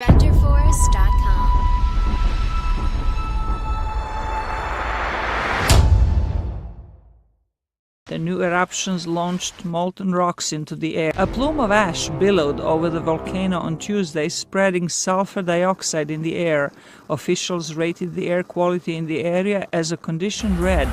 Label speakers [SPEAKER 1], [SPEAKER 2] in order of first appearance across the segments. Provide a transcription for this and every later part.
[SPEAKER 1] VentureForce.com.
[SPEAKER 2] The new eruptions launched molten rocks into the air. A plume of ash billowed over the volcano on Tuesday, spreading sulfur dioxide in the air. Officials rated the air quality in the area as a condition red.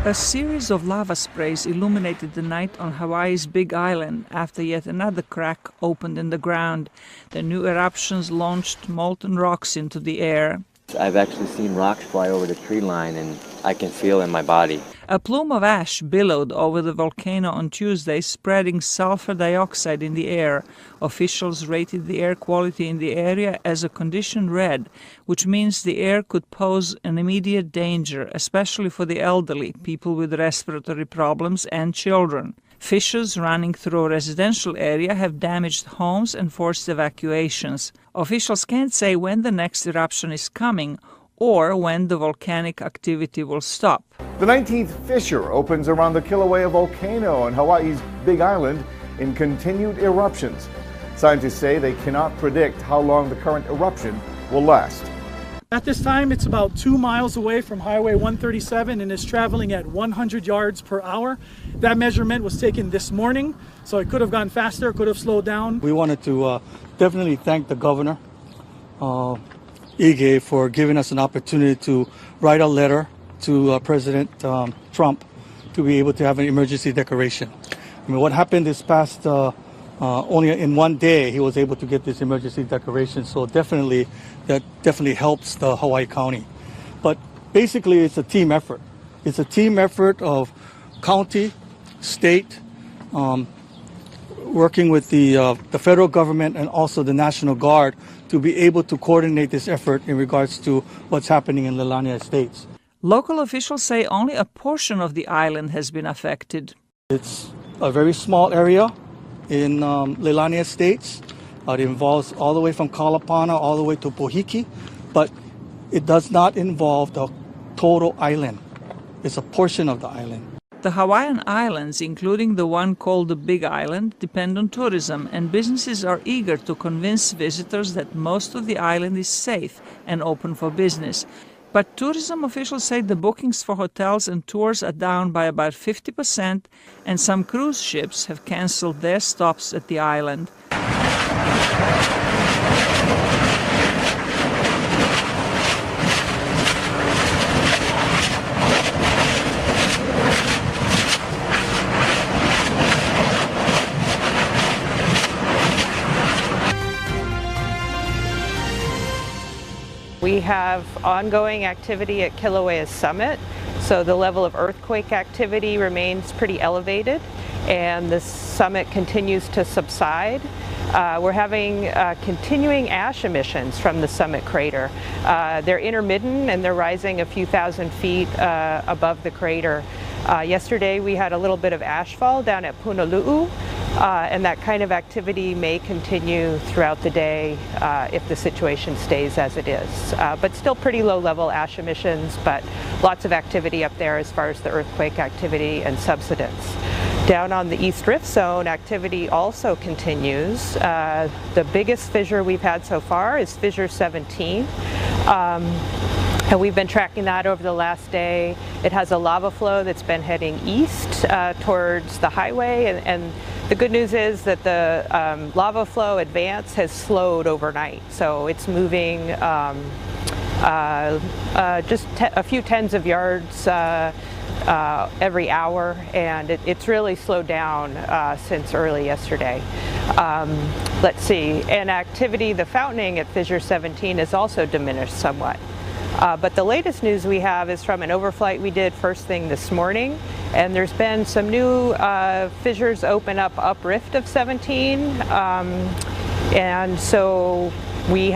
[SPEAKER 2] A series of lava sprays illuminated the night on Hawaii's Big Island after yet another crack opened in the ground. The new eruptions launched molten rocks into the air.
[SPEAKER 3] I've actually seen rocks fly over the tree line and I can feel in my body.
[SPEAKER 2] A plume of ash billowed over the volcano on Tuesday, spreading sulfur dioxide in the air. Officials rated the air quality in the area as a condition red, which means the air could pose an immediate danger, especially for the elderly, people with respiratory problems, and children. Fissures running through a residential area have damaged homes and forced evacuations. Officials can't say when the next eruption is coming or when the volcanic activity will stop.
[SPEAKER 4] The 19th fissure opens around the Kilauea Volcano on Hawaii's Big Island in continued eruptions. Scientists say they cannot predict how long the current eruption will last.
[SPEAKER 5] At this time, it's about 2 miles away from Highway 137 and is traveling at 100 yards per hour. That measurement was taken this morning, so it could have gone faster, could have slowed down.
[SPEAKER 6] We wanted to definitely thank the governor, Ige, for giving us an opportunity to write a letter to President Trump to be able to have an emergency declaration. I mean, what happened this past only in one day, he was able to get this emergency declaration. So that definitely helps the Hawaii County. But basically, it's a team effort. It's a team effort of county, state, working with the federal government and also the National Guard to be able to coordinate this effort in regards to what's happening in Leilani Estates.
[SPEAKER 2] Local officials say only a portion of the island has been affected.
[SPEAKER 6] It's a very small area in Leilani Estates. It involves all the way from Kalapana all the way to Pohiki, but it does not involve the total island. It's a portion of the island.
[SPEAKER 2] The Hawaiian Islands, including the one called the Big Island, depend on tourism, and businesses are eager to convince visitors that most of the island is safe and open for business. But tourism officials say the bookings for hotels and tours are down by about 50%, and some cruise ships have canceled their stops at the island.
[SPEAKER 7] We have ongoing activity at Kilauea Summit, so the level of earthquake activity remains pretty elevated and the summit continues to subside. We're having continuing ash emissions from the summit crater. They're intermittent and they're rising a few thousand feet above the crater. Yesterday we had a little bit of ash fall down at Punalu'u. And that kind of activity may continue throughout the day if the situation stays as it is. But still pretty low level ash emissions, but lots of activity up there as far as the earthquake activity and subsidence. Down on the East Rift Zone, activity also continues. The biggest fissure we've had so far is fissure 17. And we've been tracking that over the last day. It has a lava flow that's been heading east towards the highway, and the good news is that the lava flow advance has slowed overnight. So it's moving just a few tens of yards every hour, and it's really slowed down since early yesterday. Let's see, and activity, the fountaining at fissure 17 is also diminished somewhat. But the latest news we have is from an overflight we did first thing this morning, and there's been some new fissures open up uprift of 17, and so we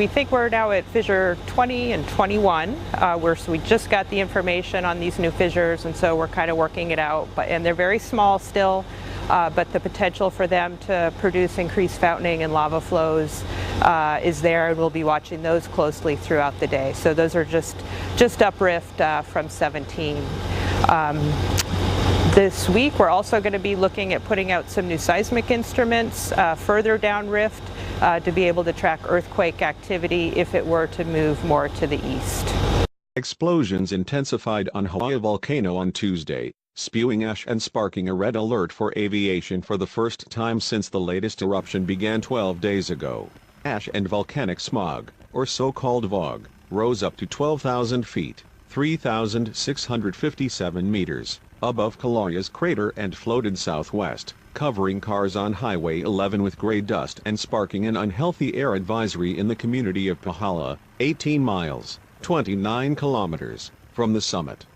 [SPEAKER 7] think we're now at fissure 20 and 21. So we just got the information on these new fissures, and so we're kind of working it out. And they're very small still, but the potential for them to produce increased fountaining and lava flows is there, and we'll be watching those closely throughout the day. So those are just uprift from 17. This week we're also going to be looking at putting out some new seismic instruments further down rift to be able to track earthquake activity if it were to move more to the east.
[SPEAKER 1] Explosions intensified on Kilauea Volcano on Tuesday, spewing ash and sparking a red alert for aviation for the first time since the latest eruption began 12 days ago. Ash and volcanic smog, or so-called VOG, rose up to 12,000 feet, 3,657 meters, above Kilauea's crater and floated southwest, covering cars on Highway 11 with gray dust and sparking an unhealthy air advisory in the community of Pahala, 18 miles, 29 kilometers, from the summit.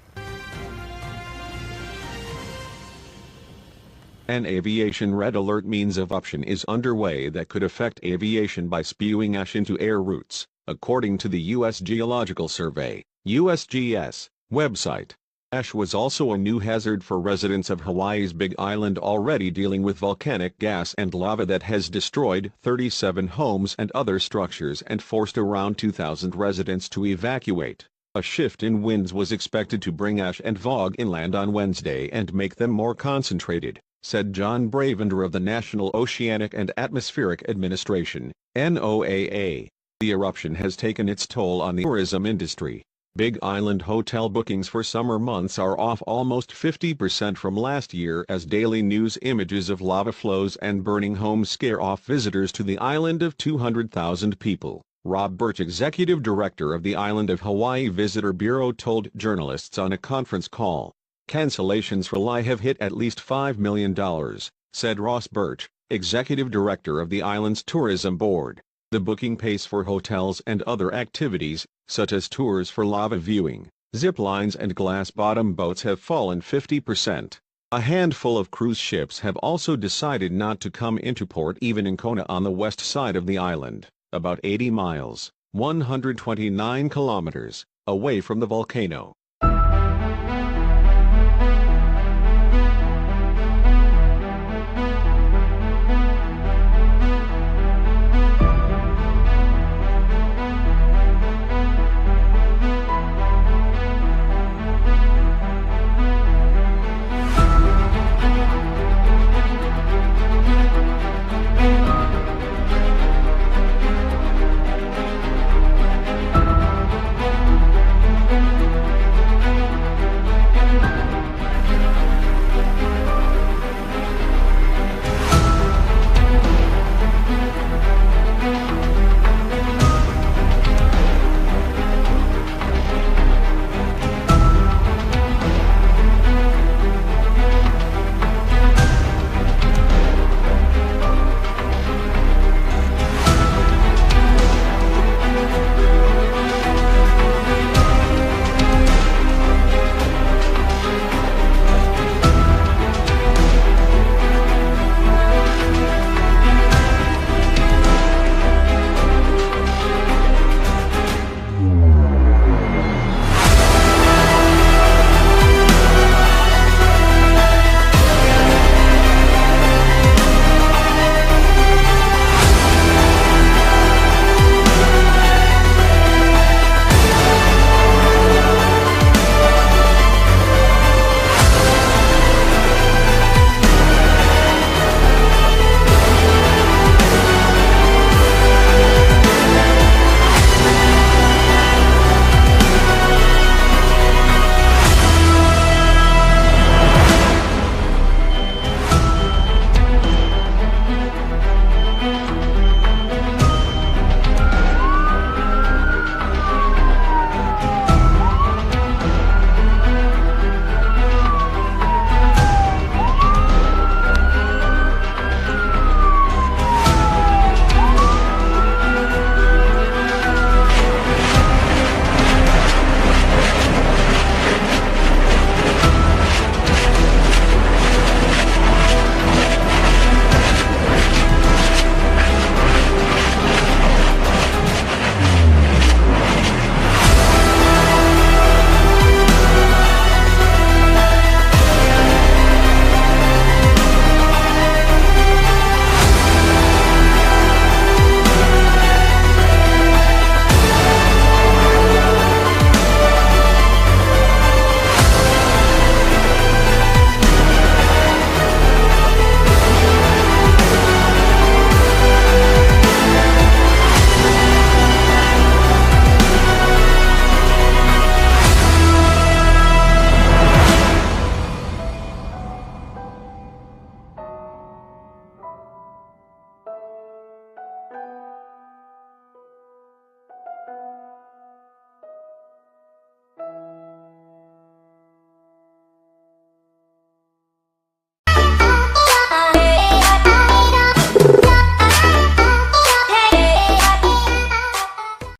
[SPEAKER 1] An aviation red alert means eruption is underway that could affect aviation by spewing ash into air routes, according to the U.S. Geological Survey, USGS, website. Ash was also a new hazard for residents of Hawaii's Big Island, already dealing with volcanic gas and lava that has destroyed 37 homes and other structures and forced around 2,000 residents to evacuate. A shift in winds was expected to bring ash and VOG inland on Wednesday and make them more concentrated, said John Bravender of the National Oceanic and Atmospheric Administration, NOAA. The eruption has taken its toll on the tourism industry. Big Island hotel bookings for summer months are off almost 50% from last year as daily news images of lava flows and burning homes scare off visitors to the island of 200,000 people. Rob Birch, executive director of the Island of Hawaii Visitor Bureau, told journalists on a conference call. Cancellations for July have hit at least $5 million, said Ross Birch, executive director of the island's tourism board. The booking pace for hotels and other activities, such as tours for lava viewing, zip lines and glass-bottom boats, have fallen 50%. A handful of cruise ships have also decided not to come into port, even in Kona on the west side of the island, about 80 miles, 129 kilometers, away from the volcano.